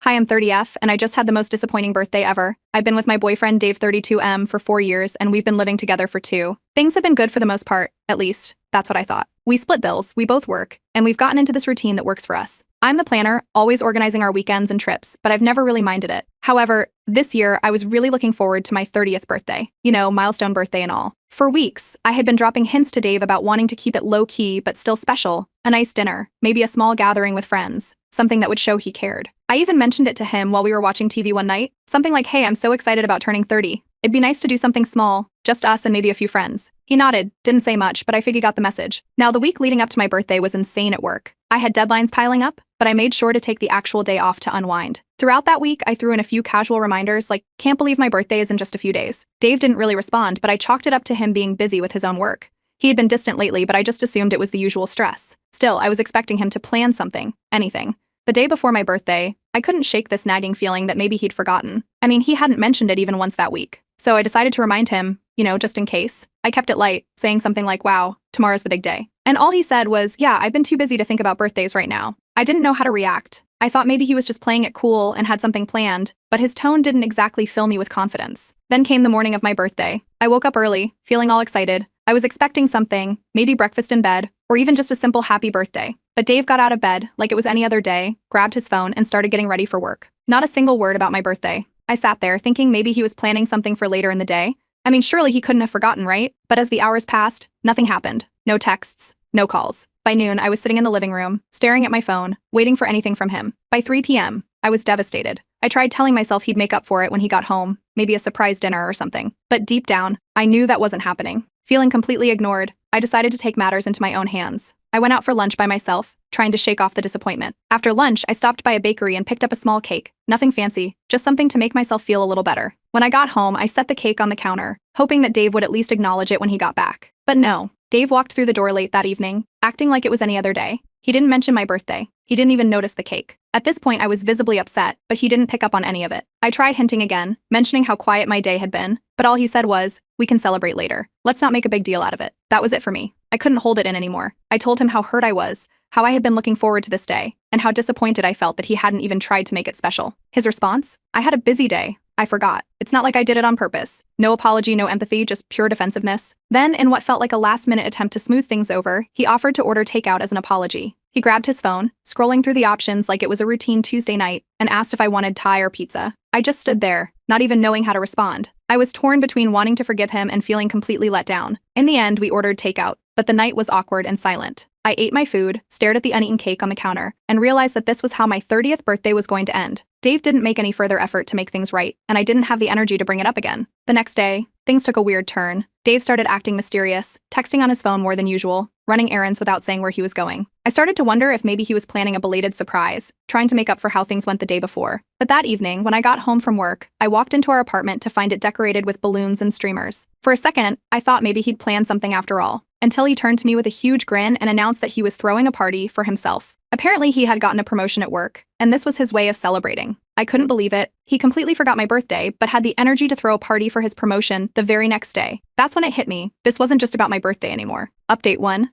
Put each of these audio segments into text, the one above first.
Hi, I'm 30F, and I just had the most disappointing birthday ever. I've been with my boyfriend, Dave 32M, for 4 years, and we've been living together for 2. Things have been good for the most part, at least. That's what I thought. We split bills, we both work, and we've gotten into this routine that works for us. I'm the planner, always organizing our weekends and trips, but I've never really minded it. However, this year, I was really looking forward to my 30th birthday. You know, milestone birthday and all. For weeks, I had been dropping hints to Dave about wanting to keep it low-key but still special. A nice dinner, maybe a small gathering with friends, something that would show he cared. I even mentioned it to him while we were watching TV one night, something like, hey, I'm so excited about turning 30. It'd be nice to do something small, just us and maybe a few friends. He nodded, didn't say much, but I figured he got the message. Now, the week leading up to my birthday was insane at work. I had deadlines piling up, but I made sure to take the actual day off to unwind. Throughout that week, I threw in a few casual reminders like, can't believe my birthday is in just a few days. Dave didn't really respond, but I chalked it up to him being busy with his own work. He had been distant lately, but I just assumed it was the usual stress. Still, I was expecting him to plan something, anything. The day before my birthday, I couldn't shake this nagging feeling that maybe he'd forgotten. I mean, he hadn't mentioned it even once that week. So I decided to remind him, just in case. I kept it light, saying something like, wow, tomorrow's the big day. And all he said was, yeah, I've been too busy to think about birthdays right now. I didn't know how to react. I thought maybe he was just playing it cool and had something planned, but his tone didn't exactly fill me with confidence. Then came the morning of my birthday. I woke up early, feeling all excited. I was expecting something, maybe breakfast in bed, or even just a simple happy birthday. But Dave got out of bed like it was any other day, grabbed his phone, and started getting ready for work. Not a single word about my birthday. I sat there thinking maybe he was planning something for later in the day. I mean, surely he couldn't have forgotten, right? But as the hours passed, nothing happened. No texts, no calls. By noon, I was sitting in the living room, staring at my phone, waiting for anything from him. By 3 p.m., I was devastated. I tried telling myself he'd make up for it when he got home, maybe a surprise dinner or something. But deep down, I knew that wasn't happening. Feeling completely ignored, I decided to take matters into my own hands. I went out for lunch by myself, trying to shake off the disappointment. After lunch, I stopped by a bakery and picked up a small cake. Nothing fancy, just something to make myself feel a little better. When I got home, I set the cake on the counter, hoping that Dave would at least acknowledge it when he got back. But no, Dave walked through the door late that evening, acting like it was any other day. He didn't mention my birthday. He didn't even notice the cake. At this point, I was visibly upset, but he didn't pick up on any of it. I tried hinting again, mentioning how quiet my day had been, but all he said was, we can celebrate later. Let's not make a big deal out of it. That was it for me. I couldn't hold it in anymore. I told him how hurt I was, how I had been looking forward to this day, and how disappointed I felt that he hadn't even tried to make it special. His response? I had a busy day. I forgot. It's not like I did it on purpose. No apology, no empathy, just pure defensiveness. Then, in what felt like a last-minute attempt to smooth things over, he offered to order takeout as an apology. He grabbed his phone, scrolling through the options like it was a routine Tuesday night, and asked if I wanted Thai or pizza. I just stood there, not even knowing how to respond. I was torn between wanting to forgive him and feeling completely let down. In the end, we ordered takeout, but the night was awkward and silent. I ate my food, stared at the uneaten cake on the counter, and realized that this was how my 30th birthday was going to end. Dave didn't make any further effort to make things right, and I didn't have the energy to bring it up again. The next day, things took a weird turn. Dave started acting mysterious, texting on his phone more than usual, running errands without saying where he was going. I started to wonder if maybe he was planning a belated surprise, trying to make up for how things went the day before. But that evening, when I got home from work, I walked into our apartment to find it decorated with balloons and streamers. For a second, I thought maybe he'd planned something after all, until he turned to me with a huge grin and announced that he was throwing a party for himself. Apparently, he had gotten a promotion at work, and this was his way of celebrating. I couldn't believe it. He completely forgot my birthday, but had the energy to throw a party for his promotion the very next day. That's when it hit me. This wasn't just about my birthday anymore. Update 1.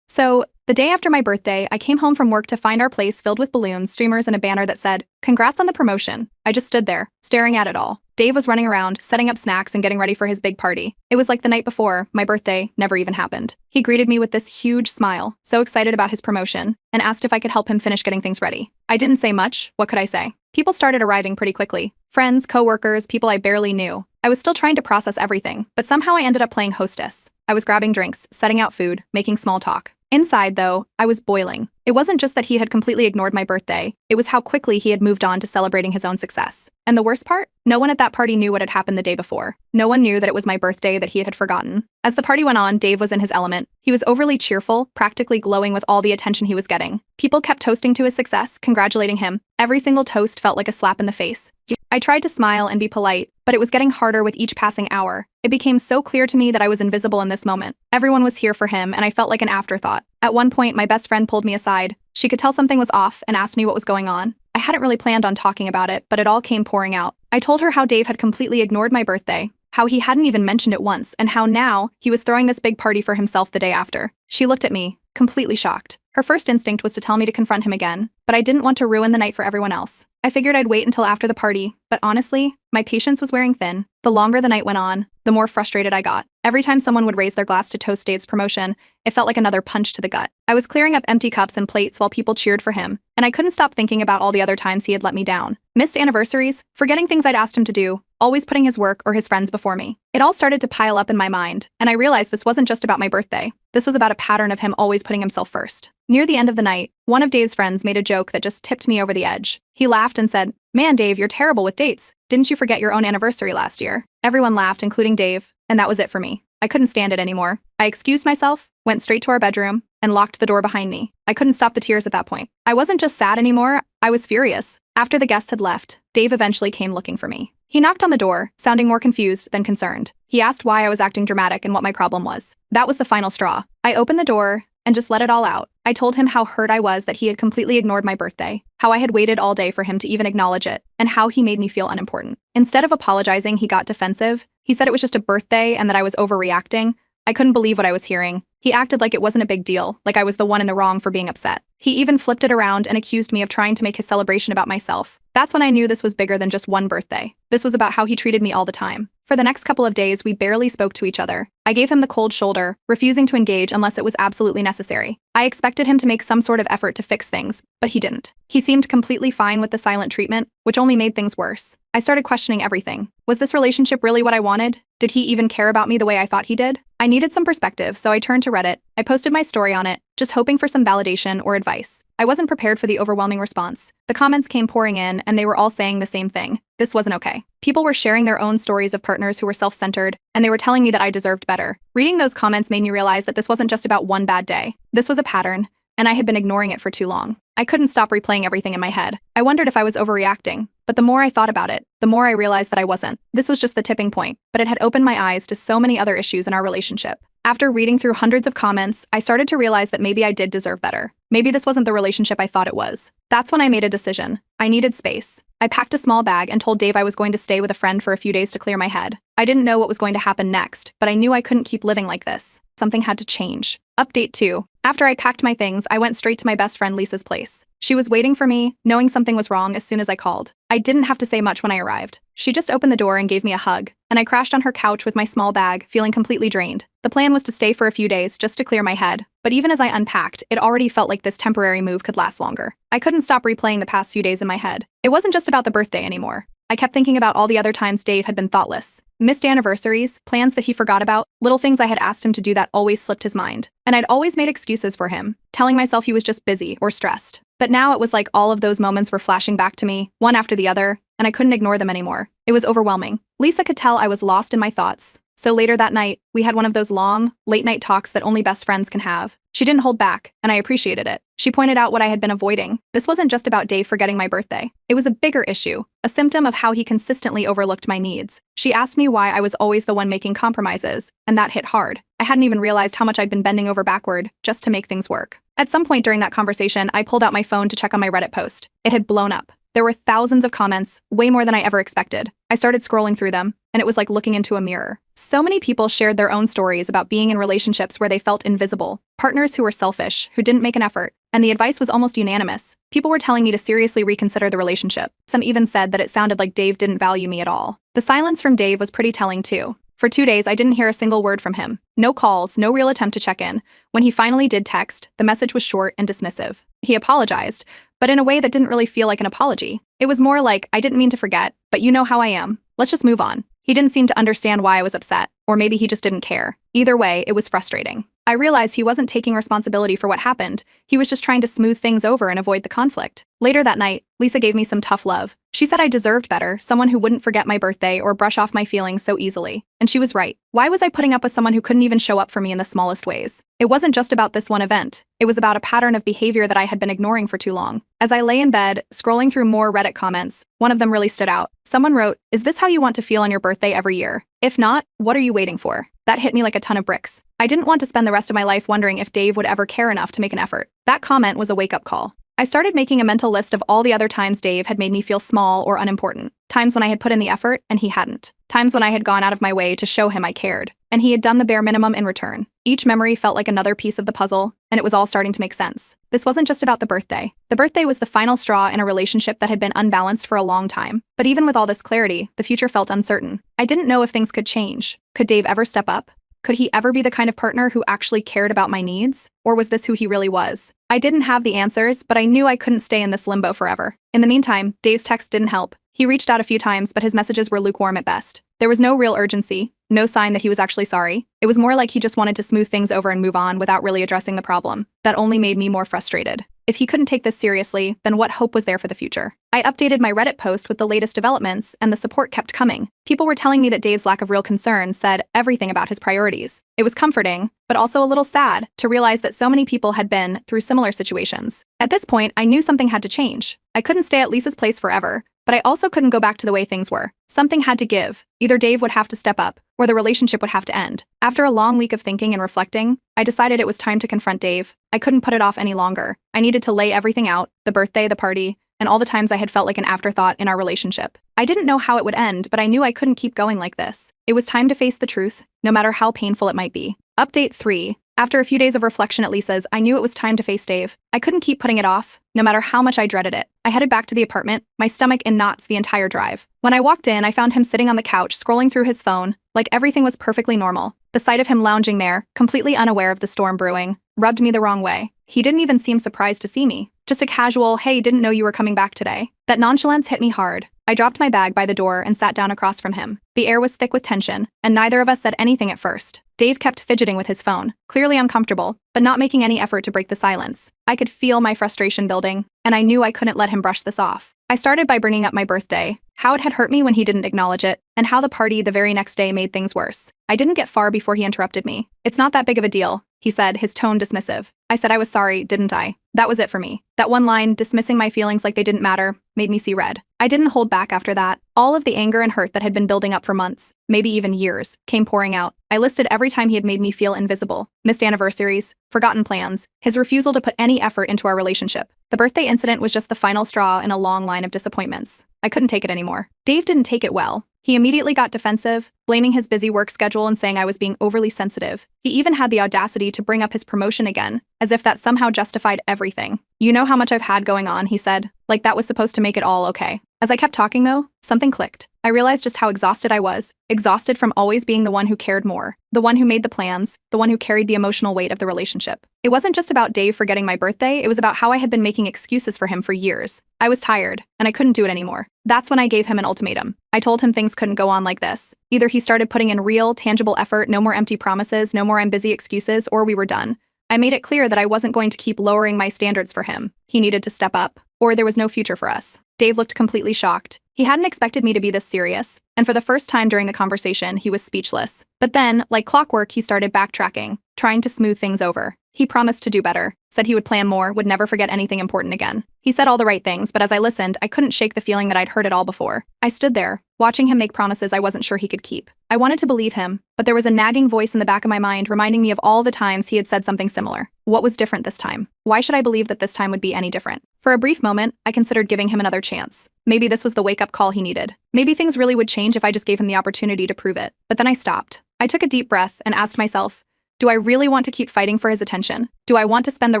So, the day after my birthday, I came home from work to find our place filled with balloons, streamers, and a banner that said, "Congrats on the promotion." I just stood there, staring at it all. Dave was running around, setting up snacks and getting ready for his big party. It was like the night before, my birthday never even happened. He greeted me with this huge smile, so excited about his promotion, and asked if I could help him finish getting things ready. I didn't say much. What could I say? People started arriving pretty quickly. Friends, coworkers, people I barely knew. I was still trying to process everything, but somehow I ended up playing hostess. I was grabbing drinks, setting out food, making small talk. Inside, though, I was boiling. It wasn't just that he had completely ignored my birthday, it was how quickly he had moved on to celebrating his own success. And the worst part? No one at that party knew what had happened the day before. No one knew that it was my birthday that he had forgotten. As the party went on, Dave was in his element. He was overly cheerful, practically glowing with all the attention he was getting. People kept toasting to his success, congratulating him. Every single toast felt like a slap in the face. I tried to smile and be polite, but it was getting harder with each passing hour. It became so clear to me that I was invisible in this moment. Everyone was here for him, and I felt like an afterthought. At one point, my best friend pulled me aside. She could tell something was off and asked me what was going on. I hadn't really planned on talking about it, but it all came pouring out. I told her how Dave had completely ignored my birthday, how he hadn't even mentioned it once, and how now he was throwing this big party for himself the day after. She looked at me, completely shocked. Her first instinct was to tell me to confront him again, but I didn't want to ruin the night for everyone else. I figured I'd wait until after the party, but honestly, my patience was wearing thin. The longer the night went on, the more frustrated I got. Every time someone would raise their glass to toast Dave's promotion, it felt like another punch to the gut. I was clearing up empty cups and plates while people cheered for him, and I couldn't stop thinking about all the other times he had let me down. Missed anniversaries, forgetting things I'd asked him to do, always putting his work or his friends before me. It all started to pile up in my mind, and I realized this wasn't just about my birthday. This was about a pattern of him always putting himself first. Near the end of the night, one of Dave's friends made a joke that just tipped me over the edge. He laughed and said, "Man, Dave, you're terrible with dates. Didn't you forget your own anniversary last year?" Everyone laughed, including Dave, and that was it for me. I couldn't stand it anymore. I excused myself, went straight to our bedroom, and locked the door behind me. I couldn't stop the tears at that point. I wasn't just sad anymore, I was furious. After the guests had left, Dave eventually came looking for me. He knocked on the door, sounding more confused than concerned. He asked why I was acting dramatic and what my problem was. That was the final straw. I opened the door and just let it all out. I told him how hurt I was that he had completely ignored my birthday, how I had waited all day for him to even acknowledge it, and how he made me feel unimportant. Instead of apologizing, he got defensive. He said it was just a birthday and that I was overreacting. I couldn't believe what I was hearing. He acted like it wasn't a big deal, like I was the one in the wrong for being upset. He even flipped it around and accused me of trying to make his celebration about myself. That's when I knew this was bigger than just one birthday. This was about how he treated me all the time. For the next couple of days, we barely spoke to each other. I gave him the cold shoulder, refusing to engage unless it was absolutely necessary. I expected him to make some sort of effort to fix things, but he didn't. He seemed completely fine with the silent treatment, which only made things worse. I started questioning everything. Was this relationship really what I wanted? Did he even care about me the way I thought he did? I needed some perspective, so I turned to Reddit. I posted my story on it, just hoping for some validation or advice. I wasn't prepared for the overwhelming response. The comments came pouring in, and they were all saying the same thing. This wasn't okay. People were sharing their own stories of partners who were self-centered, and they were telling me that I deserved better. Reading those comments made me realize that this wasn't just about one bad day. This was a pattern, and I had been ignoring it for too long. I couldn't stop replaying everything in my head. I wondered if I was overreacting, but the more I thought about it, the more I realized that I wasn't. This was just the tipping point, but it had opened my eyes to so many other issues in our relationship. After reading through hundreds of comments, I started to realize that maybe I did deserve better. Maybe this wasn't the relationship I thought it was. That's when I made a decision. I needed space. I packed a small bag and told Dave I was going to stay with a friend for a few days to clear my head. I didn't know what was going to happen next, but I knew I couldn't keep living like this. Something had to change. Update 2. After I packed my things, I went straight to my best friend Lisa's place. She was waiting for me, knowing something was wrong as soon as I called. I didn't have to say much when I arrived. She just opened the door and gave me a hug, and I crashed on her couch with my small bag, feeling completely drained. The plan was to stay for a few days just to clear my head, but even as I unpacked, it already felt like this temporary move could last longer. I couldn't stop replaying the past few days in my head. It wasn't just about the birthday anymore. I kept thinking about all the other times Dave had been thoughtless. Missed anniversaries, plans that he forgot about, little things I had asked him to do that always slipped his mind. And I'd always made excuses for him, telling myself he was just busy or stressed. But now it was like all of those moments were flashing back to me, one after the other, and I couldn't ignore them anymore. It was overwhelming. Lisa could tell I was lost in my thoughts. So later that night, we had one of those long, late-night talks that only best friends can have. She didn't hold back, and I appreciated it. She pointed out what I had been avoiding. This wasn't just about Dave forgetting my birthday. It was a bigger issue, a symptom of how he consistently overlooked my needs. She asked me why I was always the one making compromises, and that hit hard. I hadn't even realized how much I'd been bending over backward just to make things work. At some point during that conversation, I pulled out my phone to check on my Reddit post. It had blown up. There were thousands of comments, way more than I ever expected. I started scrolling through them, and it was like looking into a mirror. So many people shared their own stories about being in relationships where they felt invisible, partners who were selfish, who didn't make an effort, and the advice was almost unanimous. People were telling me to seriously reconsider the relationship. Some even said that it sounded like Dave didn't value me at all. The silence from Dave was pretty telling too. For 2 days, I didn't hear a single word from him. No calls, no real attempt to check in. When he finally did text, the message was short and dismissive. He apologized, but in a way that didn't really feel like an apology. It was more like, I didn't mean to forget, but you know how I am. Let's just move on. He didn't seem to understand why I was upset, or maybe he just didn't care. Either way, it was frustrating. I realized he wasn't taking responsibility for what happened. He was just trying to smooth things over and avoid the conflict. Later that night, Lisa gave me some tough love. She said I deserved better, someone who wouldn't forget my birthday or brush off my feelings so easily. And she was right. Why was I putting up with someone who couldn't even show up for me in the smallest ways? It wasn't just about this one event. It was about a pattern of behavior that I had been ignoring for too long. As I lay in bed, scrolling through more Reddit comments, one of them really stood out. Someone wrote, "Is this how you want to feel on your birthday every year? If not, what are you waiting for?" That hit me like a ton of bricks. I didn't want to spend the rest of my life wondering if Dave would ever care enough to make an effort. That comment was a wake-up call. I started making a mental list of all the other times Dave had made me feel small or unimportant. Times when I had put in the effort and he hadn't. Times when I had gone out of my way to show him I cared. and he had done the bare minimum in return. Each memory felt like another piece of the puzzle, and it was all starting to make sense. This wasn't just about the birthday. The birthday was the final straw in a relationship that had been unbalanced for a long time. But even with all this clarity, the future felt uncertain. I didn't know if things could change. Could Dave ever step up? Could he ever be the kind of partner who actually cared about my needs? Or was this who he really was? I didn't have the answers, but I knew I couldn't stay in this limbo forever. In the meantime, Dave's text didn't help. He reached out a few times, but his messages were lukewarm at best. There was no real urgency, no sign that he was actually sorry. It was more like he just wanted to smooth things over and move on without really addressing the problem. That only made me more frustrated. If he couldn't take this seriously, then what hope was there for the future? I updated my Reddit post with the latest developments, and the support kept coming. People were telling me that Dave's lack of real concern said everything about his priorities. It was comforting, but also a little sad to realize that so many people had been through similar situations. At this point, I knew something had to change. I couldn't stay at Lisa's place forever, but I also couldn't go back to the way things were. Something had to give. Either Dave would have to step up, or the relationship would have to end. After a long week of thinking and reflecting, I decided it was time to confront Dave. I couldn't put it off any longer. I needed to lay everything out, the birthday, the party, and all the times I had felt like an afterthought in our relationship. I didn't know how it would end, but I knew I couldn't keep going like this. It was time to face the truth, no matter how painful it might be. Update 3. After a few days of reflection at Lisa's, I knew it was time to face Dave. I couldn't keep putting it off, no matter how much I dreaded it. I headed back to the apartment, my stomach in knots the entire drive. When I walked in, I found him sitting on the couch, scrolling through his phone, like everything was perfectly normal. The sight of him lounging there, completely unaware of the storm brewing, rubbed me the wrong way. He didn't even seem surprised to see me. Just a casual, "Hey, didn't know you were coming back today." That nonchalance hit me hard. I dropped my bag by the door and sat down across from him. The air was thick with tension, and neither of us said anything at first. Dave kept fidgeting with his phone, clearly uncomfortable, but not making any effort to break the silence. I could feel my frustration building, and I knew I couldn't let him brush this off. I started by bringing up my birthday, how it had hurt me when he didn't acknowledge it, and how the party the very next day made things worse. I didn't get far before he interrupted me. "It's not that big of a deal," he said, his tone dismissive. I said I was sorry, didn't I? That was it for me. That one line, dismissing my feelings like they didn't matter, made me see red. I didn't hold back after that. All of the anger and hurt that had been building up for months, maybe even years, came pouring out. I listed every time he had made me feel invisible. Missed anniversaries, forgotten plans, his refusal to put any effort into our relationship. The birthday incident was just the final straw in a long line of disappointments. I couldn't take it anymore. Dave didn't take it well. He immediately got defensive, blaming his busy work schedule and saying I was being overly sensitive. He even had the audacity to bring up his promotion again, as if that somehow justified everything. "You know how much I've had going on," he said, like that was supposed to make it all okay. As I kept talking though, something clicked. I realized just how exhausted I was, exhausted from always being the one who cared more, the one who made the plans, the one who carried the emotional weight of the relationship. It wasn't just about Dave forgetting my birthday, it was about how I had been making excuses for him for years. I was tired, and I couldn't do it anymore. That's when I gave him an ultimatum. I told him things couldn't go on like this. Either he started putting in real, tangible effort, no more empty promises, no more I'm busy excuses, or we were done. I made it clear that I wasn't going to keep lowering my standards for him. He needed to step up, or there was no future for us. Dave looked completely shocked. He hadn't expected me to be this serious, and for the first time during the conversation, he was speechless. But then, like clockwork, he started backtracking, trying to smooth things over. He promised to do better, said he would plan more, would never forget anything important again. He said all the right things, but as I listened, I couldn't shake the feeling that I'd heard it all before. I stood there, watching him make promises I wasn't sure he could keep. I wanted to believe him, but there was a nagging voice in the back of my mind reminding me of all the times he had said something similar. What was different this time? Why should I believe that this time would be any different? For a brief moment, I considered giving him another chance. Maybe this was the wake-up call he needed. Maybe things really would change if I just gave him the opportunity to prove it. But then I stopped. I took a deep breath and asked myself, do I really want to keep fighting for his attention? Do I want to spend the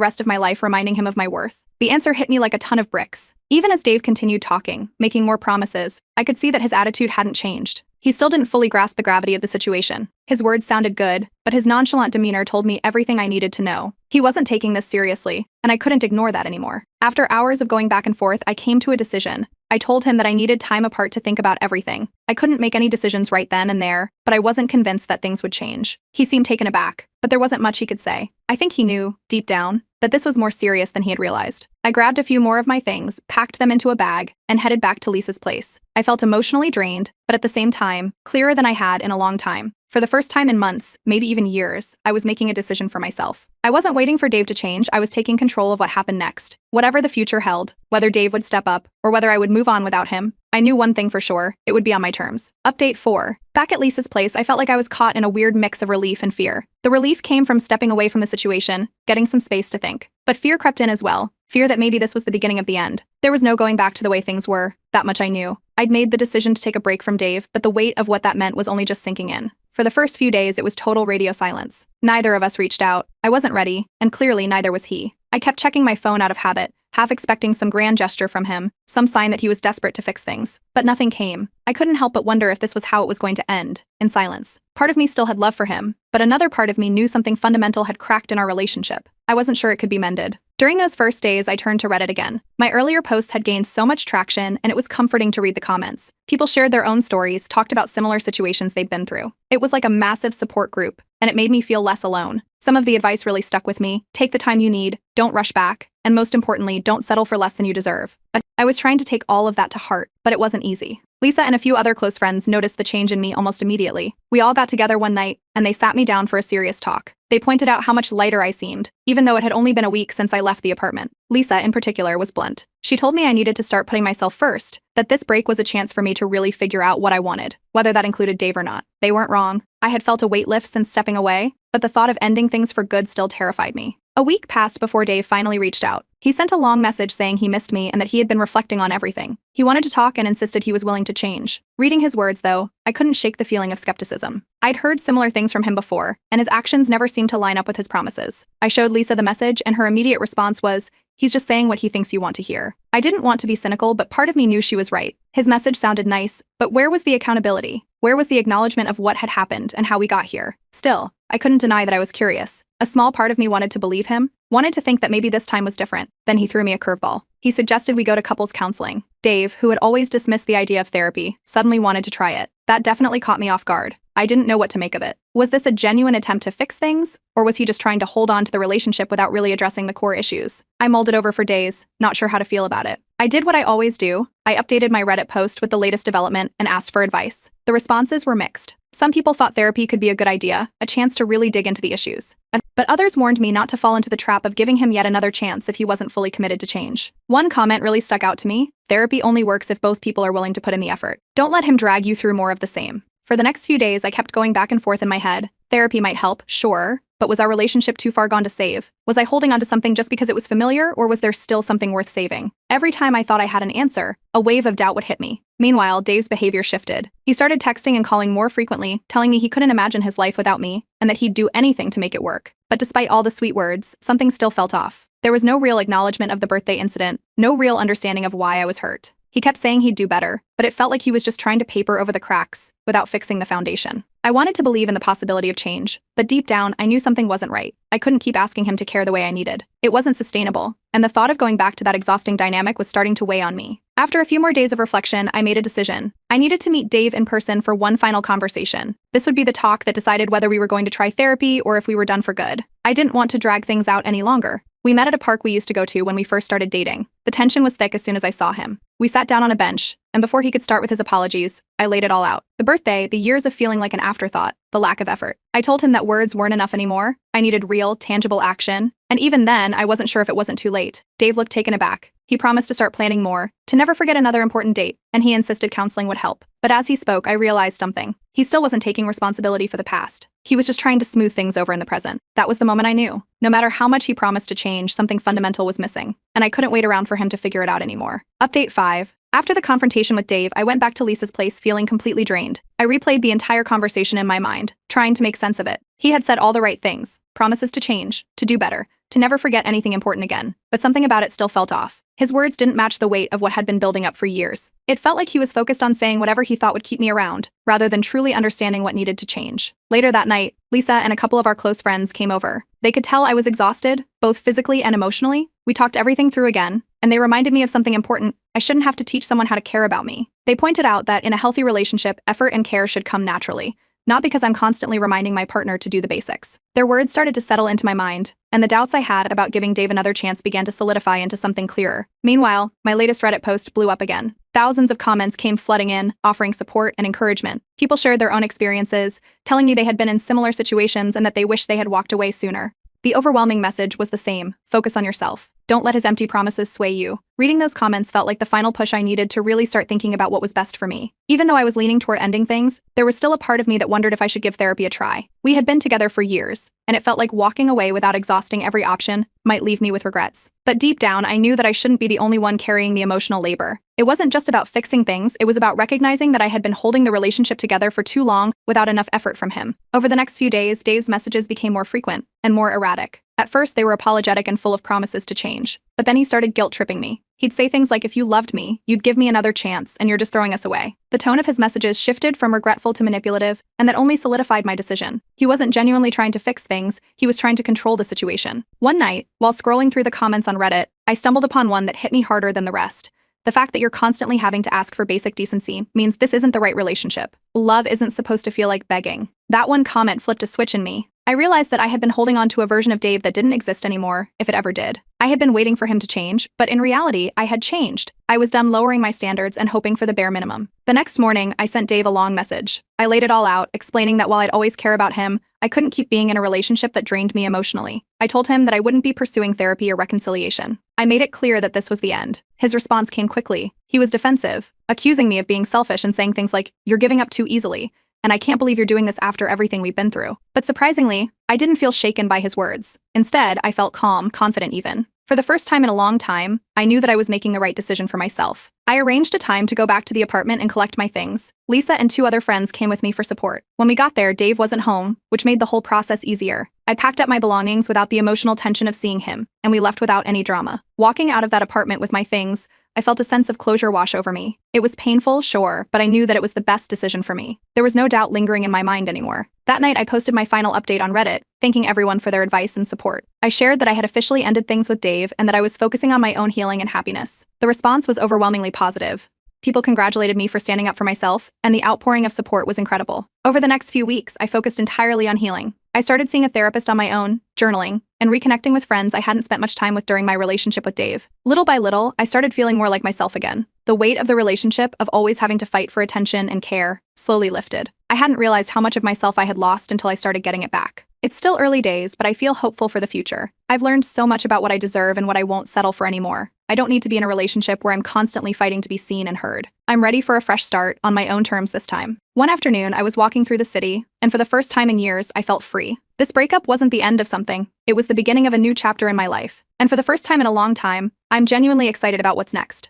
rest of my life reminding him of my worth? The answer hit me like a ton of bricks. Even as Dave continued talking, making more promises, I could see that his attitude hadn't changed. He still didn't fully grasp the gravity of the situation. His words sounded good, but his nonchalant demeanor told me everything I needed to know. He wasn't taking this seriously, and I couldn't ignore that anymore. After hours of going back and forth, I came to a decision. I told him that I needed time apart to think about everything. I couldn't make any decisions right then and there, but I wasn't convinced that things would change. He seemed taken aback, but there wasn't much he could say. I think he knew, deep down, that this was more serious than he had realized. I grabbed a few more of my things, packed them into a bag, and headed back to Lisa's place. I felt emotionally drained, but at the same time, clearer than I had in a long time. For the first time in months, maybe even years, I was making a decision for myself. I wasn't waiting for Dave to change, I was taking control of what happened next. Whatever the future held, whether Dave would step up, or whether I would move on without him, I knew one thing for sure, it would be on my terms. Update 4. Back at Lisa's place, I felt like I was caught in a weird mix of relief and fear. The relief came from stepping away from the situation, getting some space to think. But fear crept in as well. Fear that maybe this was the beginning of the end. There was no going back to the way things were. That much I knew. I'd made the decision to take a break from Dave, but the weight of what that meant was only just sinking in. For For the first few days, it was total radio silence. Neither of us reached out. I wasn't ready, and clearly neither was he. I kept checking my phone out of habit, half expecting some grand gesture from him, some sign that he was desperate to fix things. But nothing came. I couldn't help but wonder if this was how it was going to end, in silence. Part of me still had love for him, but another part of me knew something fundamental had cracked in our relationship. I wasn't sure it could be mended. During those first days, I turned to Reddit again. My earlier posts had gained so much traction, and it was comforting to read the comments. People shared their own stories, talked about similar situations they'd been through. It was like a massive support group, and it made me feel less alone. Some of the advice really stuck with me. Take the time you need, don't rush back, and most importantly, don't settle for less than you deserve. I was trying to take all of that to heart, but it wasn't easy. Lisa and a few other close friends noticed the change in me almost immediately. We all got together one night, and they sat me down for a serious talk. They pointed out how much lighter I seemed, even though it had only been a week since I left the apartment. Lisa, in particular, was blunt. She told me I needed to start putting myself first, that this break was a chance for me to really figure out what I wanted, whether that included Dave or not. They weren't wrong. I had felt a weight lift since stepping away, but the thought of ending things for good still terrified me. A week passed before Dave finally reached out. He sent a long message saying he missed me and that he had been reflecting on everything. He wanted to talk and insisted he was willing to change. Reading his words, though, I couldn't shake the feeling of skepticism. I'd heard similar things from him before, and his actions never seemed to line up with his promises. I showed Lisa the message, and her immediate response was, "He's just saying what he thinks you want to hear." I didn't want to be cynical, but part of me knew she was right. His message sounded nice, but where was the accountability? Where was the acknowledgement of what had happened and how we got here? Still, I couldn't deny that I was curious. A small part of me wanted to believe him, wanted to think that maybe this time was different. Then he threw me a curveball. He suggested we go to couples counseling. Dave, who had always dismissed the idea of therapy, suddenly wanted to try it. That definitely caught me off guard. I didn't know what to make of it. Was this a genuine attempt to fix things, or was he just trying to hold on to the relationship without really addressing the core issues? I mulled it over for days, not sure how to feel about it. I did what I always do. I updated my Reddit post with the latest development and asked for advice. The responses were mixed. Some people thought therapy could be a good idea, a chance to really dig into the issues. But others warned me not to fall into the trap of giving him yet another chance if he wasn't fully committed to change. One comment really stuck out to me: therapy only works if both people are willing to put in the effort. Don't let him drag you through more of the same. For the next few days, I kept going back and forth in my head. Therapy might help, sure, but was our relationship too far gone to save? Was I holding on to something just because it was familiar, or was there still something worth saving? Every time I thought I had an answer, a wave of doubt would hit me. Meanwhile, Dave's behavior shifted. He started texting and calling more frequently, telling me he couldn't imagine his life without me, and that he'd do anything to make it work. But despite all the sweet words, something still felt off. There was no real acknowledgement of the birthday incident, no real understanding of why I was hurt. He kept saying he'd do better, but it felt like he was just trying to paper over the cracks without fixing the foundation. I wanted to believe in the possibility of change, but deep down, I knew something wasn't right. I couldn't keep asking him to care the way I needed. It wasn't sustainable, and the thought of going back to that exhausting dynamic was starting to weigh on me. After a few more days of reflection, I made a decision. I needed to meet Dave in person for one final conversation. This would be the talk that decided whether we were going to try therapy or if we were done for good. I didn't want to drag things out any longer. We met at a park we used to go to when we first started dating. The tension was thick as soon as I saw him. We sat down on a bench, and before he could start with his apologies, I laid it all out. The birthday, the years of feeling like an afterthought, the lack of effort. I told him that words weren't enough anymore. I needed real, tangible action. And even then, I wasn't sure if it wasn't too late. Dave looked taken aback. He promised to start planning more, to never forget another important date, and he insisted counseling would help. But as he spoke, I realized something. He still wasn't taking responsibility for the past. He was just trying to smooth things over in the present. That was the moment I knew. No matter how much he promised to change, something fundamental was missing, and I couldn't wait around for him to figure it out anymore. Update 5. After the confrontation with Dave, I went back to Lisa's place feeling completely drained. I replayed the entire conversation in my mind, trying to make sense of it. He had said all the right things, promises to change, to do better, to never forget anything important again, but something about it still felt off. His words didn't match the weight of what had been building up for years. It felt like he was focused on saying whatever he thought would keep me around, rather than truly understanding what needed to change. Later that night, Lisa and a couple of our close friends came over. They could tell I was exhausted, both physically and emotionally. We talked everything through again, and they reminded me of something important. I shouldn't have to teach someone how to care about me. They pointed out that in a healthy relationship, effort and care should come naturally, not because I'm constantly reminding my partner to do the basics. Their words started to settle into my mind, and the doubts I had about giving Dave another chance began to solidify into something clearer. Meanwhile, my latest Reddit post blew up again. Thousands of comments came flooding in, offering support and encouragement. People shared their own experiences, telling me they had been in similar situations and that they wished they had walked away sooner. The overwhelming message was the same: focus on yourself. Don't let his empty promises sway you. Reading those comments felt like the final push I needed to really start thinking about what was best for me. Even though I was leaning toward ending things, there was still a part of me that wondered if I should give therapy a try. We had been together for years, and it felt like walking away without exhausting every option might leave me with regrets. But deep down, I knew that I shouldn't be the only one carrying the emotional labor. It wasn't just about fixing things, it was about recognizing that I had been holding the relationship together for too long without enough effort from him. Over the next few days, Dave's messages became more frequent and more erratic. At first, they were apologetic and full of promises to change. But then he started guilt-tripping me. He'd say things like, if you loved me, you'd give me another chance, and you're just throwing us away. The tone of his messages shifted from regretful to manipulative, and that only solidified my decision. He wasn't genuinely trying to fix things, he was trying to control the situation. One night, while scrolling through the comments on Reddit, I stumbled upon one that hit me harder than the rest. The fact that you're constantly having to ask for basic decency means this isn't the right relationship. Love isn't supposed to feel like begging. That one comment flipped a switch in me. I realized that I had been holding on to a version of Dave that didn't exist anymore, if it ever did. I had been waiting for him to change, but in reality, I had changed. I was done lowering my standards and hoping for the bare minimum. The next morning, I sent Dave a long message. I laid it all out, explaining that while I'd always care about him, I couldn't keep being in a relationship that drained me emotionally. I told him that I wouldn't be pursuing therapy or reconciliation. I made it clear that this was the end. His response came quickly. He was defensive, accusing me of being selfish and saying things like, "You're giving up too easily," and "I can't believe you're doing this after everything we've been through." But surprisingly, I didn't feel shaken by his words. Instead, I felt calm, confident even. For the first time in a long time, I knew that I was making the right decision for myself. I arranged a time to go back to the apartment and collect my things. Lisa and 2 other friends came with me for support. When we got there, Dave wasn't home, which made the whole process easier. I packed up my belongings without the emotional tension of seeing him, and we left without any drama. Walking out of that apartment with my things, I felt a sense of closure wash over me. It was painful, sure, but I knew that it was the best decision for me. There was no doubt lingering in my mind anymore. That night, I posted my final update on Reddit, thanking everyone for their advice and support. I shared that I had officially ended things with Dave and that I was focusing on my own healing and happiness. The response was overwhelmingly positive. People congratulated me for standing up for myself, and the outpouring of support was incredible. Over the next few weeks, I focused entirely on healing. I started seeing a therapist on my own, journaling, and reconnecting with friends I hadn't spent much time with during my relationship with Dave. Little by little, I started feeling more like myself again. The weight of the relationship, of always having to fight for attention and care, slowly lifted. I hadn't realized how much of myself I had lost until I started getting it back. It's still early days, but I feel hopeful for the future. I've learned so much about what I deserve and what I won't settle for anymore. I don't need to be in a relationship where I'm constantly fighting to be seen and heard. I'm ready for a fresh start, on my own terms this time. One afternoon, I was walking through the city, and for the first time in years, I felt free. This breakup wasn't the end of something, it was the beginning of a new chapter in my life. And for the first time in a long time, I'm genuinely excited about what's next.